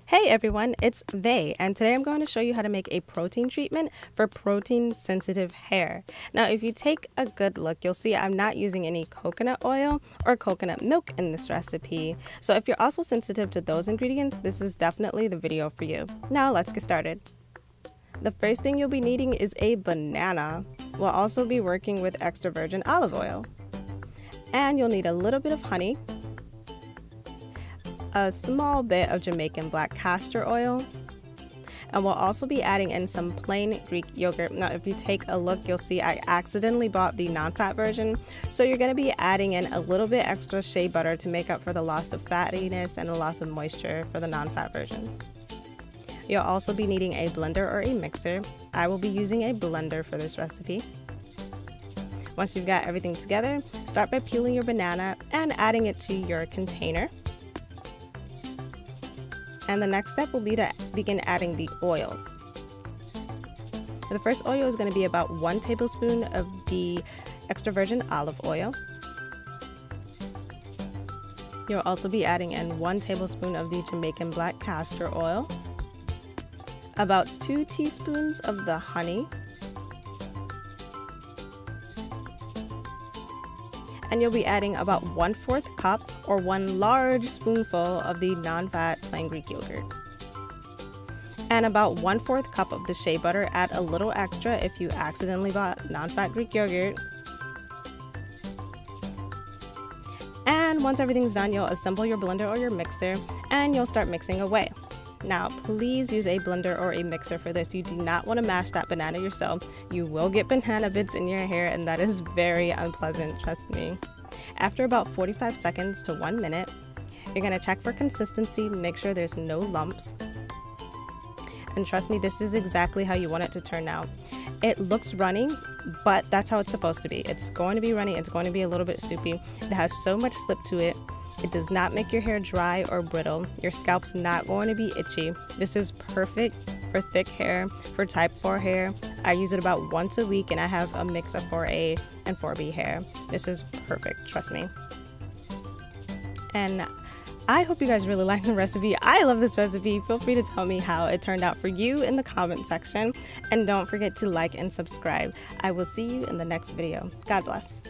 Hey everyone, it's Vay, and today I'm going to show you how to make a protein treatment for protein sensitive hair. Now if you take a good look, you'll see I'm not using any coconut oil or coconut milk in this recipe. So if you're also sensitive to those ingredients, this is definitely the video for you. Now let's get started. The first thing you'll be needing is a banana. We'll also be working with extra virgin olive oil. And you'll need a little bit of honey, a small bit of Jamaican black castor oil, and we'll also be adding in some plain Greek yogurt. Now if you take a look, you'll see I accidentally bought the non-fat version, so you're going to be adding in a little bit extra shea butter to make up for the loss of fattiness and the loss of moisture for the non-fat version. You'll also be needing a blender or a mixer. I will be using a blender for this recipe. Once you've got everything together, start by peeling your banana and adding it to your container. And the next step will be to begin adding the oils. The first oil is going to be about 1 tablespoon of the extra virgin olive oil. You'll also be adding in 1 tablespoon of the Jamaican black castor oil, about 2 teaspoons of the honey, and you'll be adding about 1/4 cup or 1 large spoonful of the non-fat plain Greek yogurt. And about 1/4 cup of the shea butter. Add a little extra if you accidentally bought non-fat Greek yogurt. And once everything's done, you'll assemble your blender or your mixer and you'll start mixing away. Now, please use a blender or a mixer for this. You do not want to mash that banana yourself. You will get banana bits in your hair, and that is very unpleasant, trust me. After about 45 seconds to 1 minute, you're going to check for consistency, make sure there's no lumps. And trust me, this is exactly how you want it to turn out. It looks runny, but that's how it's supposed to be. It's going to be runny, it's going to be a little bit soupy. It has so much slip to it. It does not make your hair dry or brittle. Your scalp's not going to be itchy. This is perfect for thick hair, for type 4 hair. I use it about once a week and I have a mix of 4A and 4B hair. This is perfect, trust me. And I hope you guys really like the recipe. I love this recipe. Feel free to tell me how it turned out for you in the comment section. And don't forget to like and subscribe. I will see you in the next video. God bless.